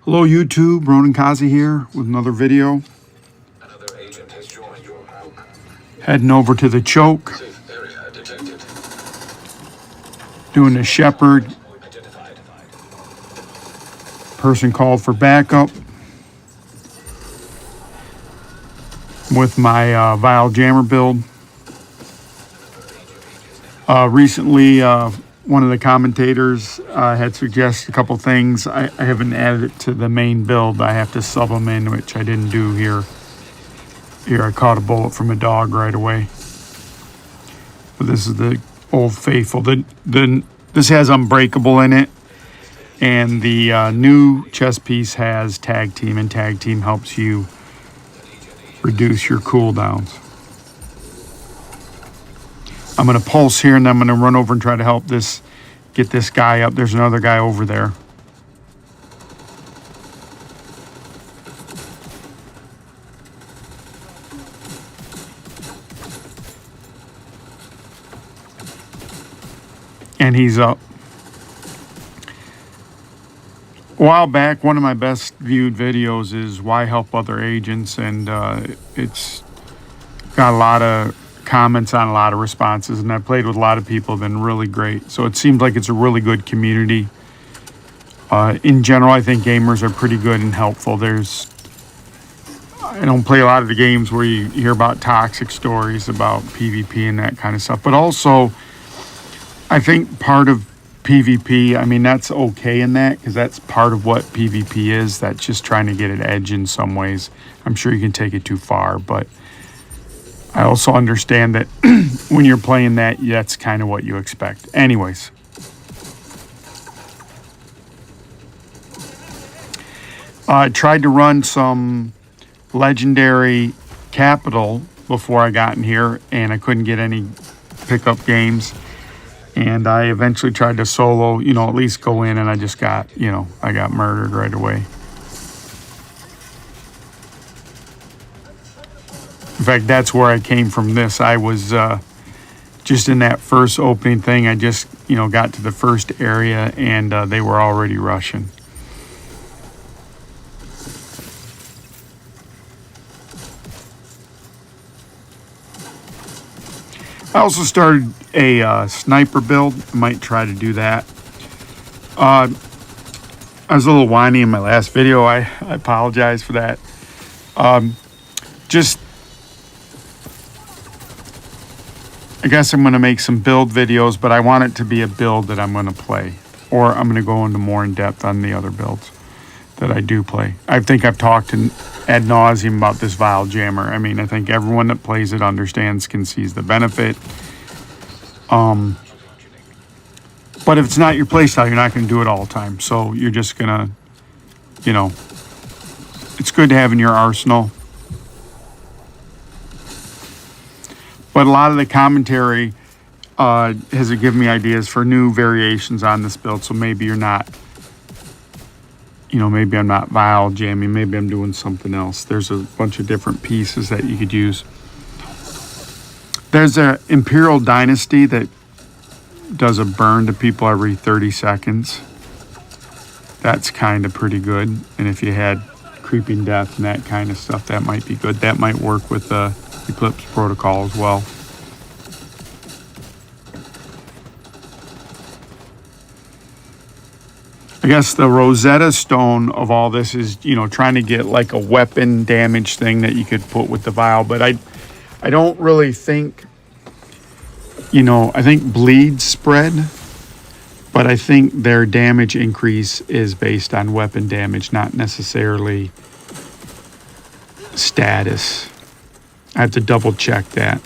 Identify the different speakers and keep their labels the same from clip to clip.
Speaker 1: Hello YouTube, Ronan Kazi here with another video.
Speaker 2: Another agent has joined your group.
Speaker 1: Heading over to the choke,
Speaker 2: Safe area detected.
Speaker 1: doing a Shepherd.
Speaker 2: Identified.
Speaker 1: Person called for backup with my vial jammer build. Recently, one of the commentators had suggested a couple things. I haven't added it to the main build. I have to sub them in, which I didn't do here. Here I caught a bullet from a dog right away. But this is the Old Faithful. This has Unbreakable in it. And the new chess piece has Tag Team, and Tag Team helps you reduce your cooldowns. I'm going to pulse here, and then I'm going to run over and try to help get this guy up. There's another guy over there. And he's up. A while back, one of my best viewed videos is Why Help Other Agents, and it's got a lot of comments on a lot of responses, and I played with a lot of people, been really great. So it seems like it's a really good community. In general, I think gamers are pretty good and helpful. I don't play a lot of the games where you hear about toxic stories about PvP and that kind of stuff, but also I think part of PvP, I mean, that's okay in that, because that's part of what PvP is. That's just trying to get an edge in some ways. I'm sure you can take it too far, but I also understand that when you're playing that, that's kind of what you expect. Anyways. I tried to run some legendary capital before I got in here, and I couldn't get any pickup games. And I eventually tried to solo, at least go in, and I just got, I got murdered right away. In fact, that's where I came from this. I was just in that first opening thing. I just, got to the first area, and they were already rushing. I also started a sniper build. I might try to do that. I was a little whiny in my last video. I apologize for that. I guess I'm going to make some build videos, but I want it to be a build that I'm going to play. Or I'm going to go into more in depth on the other builds that I do play. I think I've talked ad nauseum about this vial jammer. I mean, I think everyone that plays it understands, sees the benefit. But if it's not your playstyle, you're not going to do it all the time. So you're just going to, it's good to have in your arsenal. But a lot of the commentary has given me ideas for new variations on this build. So maybe you're not, maybe I'm not vial jamming. Maybe I'm doing something else. There's a bunch of different pieces that you could use. There's an Imperial Dynasty that does a burn to people every 30 seconds. That's kind of pretty good. And if you had Creeping Death and that kind of stuff, that might be good. That might work with the Eclipse Protocol as well. I guess the Rosetta Stone of all this is, trying to get like a weapon damage thing that you could put with the vial. But I don't really think, I think bleeds spread, but I think their damage increase is based on weapon damage, not necessarily status. I have to double check that.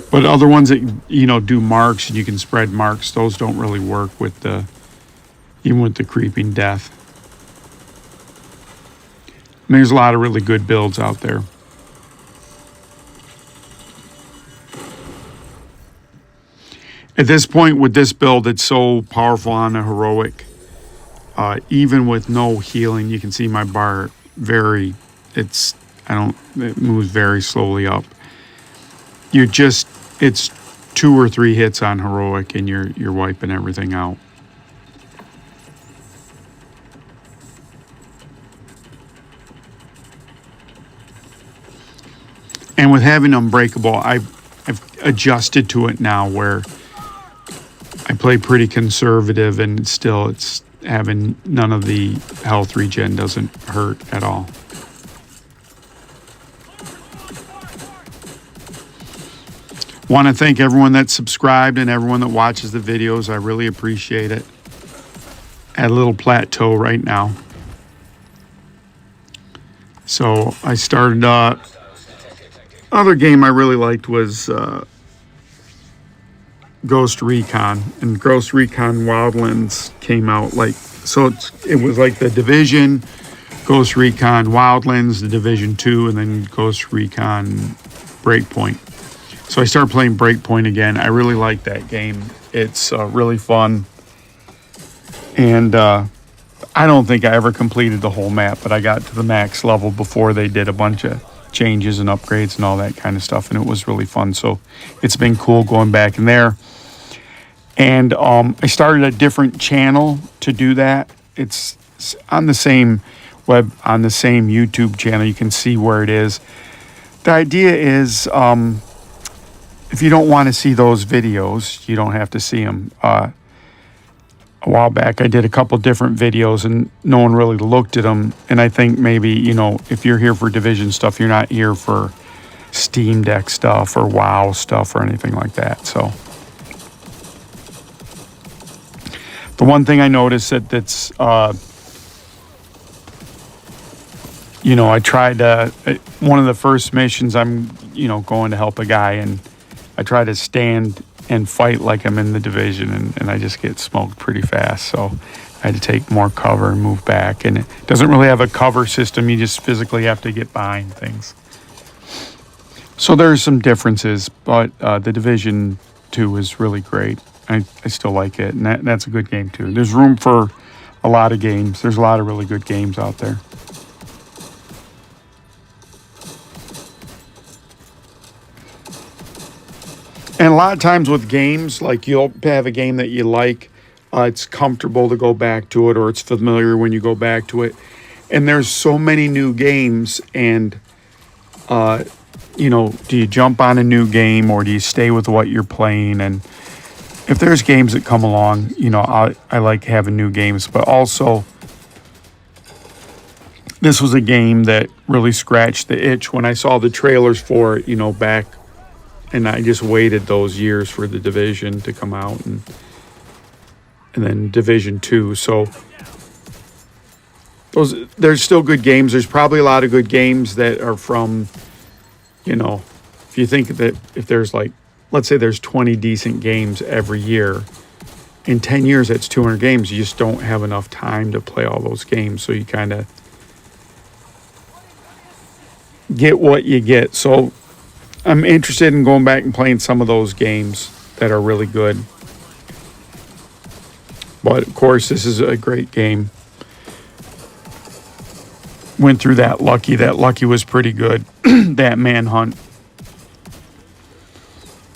Speaker 1: But other ones that, do marks and you can spread marks, those don't really work with even with the Creeping Death. And there's a lot of really good builds out there. At this point with this build, it's so powerful on a heroic. Even with no healing, you can see my bar it moves very slowly up. It's 2 or 3 hits on heroic and you're wiping everything out. And with having Unbreakable, I've adjusted to it now where I play pretty conservative, and still it's having none of the health regen doesn't hurt at all. Want to thank everyone that's subscribed and everyone that watches the videos. I really appreciate it. At a little plateau right now. So I started, other game I really liked was Ghost Recon. And Ghost Recon Wildlands came out like, so it was like the Division, Ghost Recon Wildlands, the Division 2, and then Ghost Recon Breakpoint. So I started playing Breakpoint again. I really like that game. It's really fun. And I don't think I ever completed the whole map, but I got to the max level before they did a bunch of changes and upgrades and all that kind of stuff, and it was really fun. So it's been cool going back in there. And I started a different channel to do that. It's on the same on the same YouTube channel. You can see where it is. The idea is, if you don't want to see those videos, you don't have to see them. A while back, I did a couple different videos and no one really looked at them. And I think maybe, you know, if you're here for Division stuff, you're not here for Steam Deck stuff or WoW stuff or anything like that. So the one thing I noticed that's, you know, I tried one of the first missions, I'm, you know, going to help a guy, and I try to stand and fight like I'm in the Division, and I just get smoked pretty fast. So I had to take more cover and move back. And it doesn't really have a cover system. You just physically have to get behind things. So there's some differences, but the Division 2 is really great. I still like it, and that's a good game too. There's room for a lot of games. There's a lot of really good games out there. And a lot of times with games, like you'll have a game that you like, it's comfortable to go back to it, or it's familiar when you go back to it. And there's so many new games, and, you know, do you jump on a new game or do you stay with what you're playing? And if there's games that come along, you know, I like having new games, but also this was a game that really scratched the itch when I saw the trailers for it, you know, back. And I just waited those years for the Division to come out, and then Division 2. So there's still good games. There's probably a lot of good games that are from, you know, if you think that if there's like, let's say there's 20 decent games every year, in 10 years that's 200 games. You just don't have enough time to play all those games. So you kind of get what you get. So I'm interested in going back and playing some of those games that are really good. But, of course, this is a great game. Went through that Lucky. That Lucky was pretty good. That Manhunt.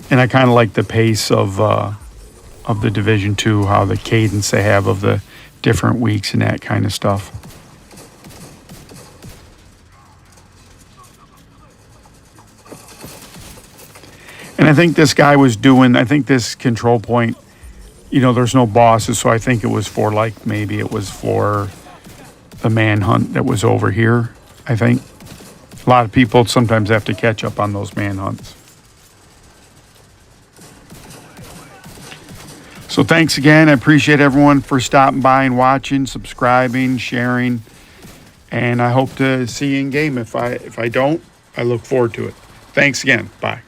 Speaker 1: And I kind of like the pace of the Division 2, how the cadence they have of the different weeks and that kind of stuff. And I think this guy was doing, I think this control point, you know, there's no bosses, so I think it was for, like, maybe it was for the manhunt that was over here, I think. A lot of people sometimes have to catch up on those manhunts. So thanks again. I appreciate everyone for stopping by and watching, subscribing, sharing, and I hope to see you in game. If I don't, I look forward to it. Thanks again. Bye.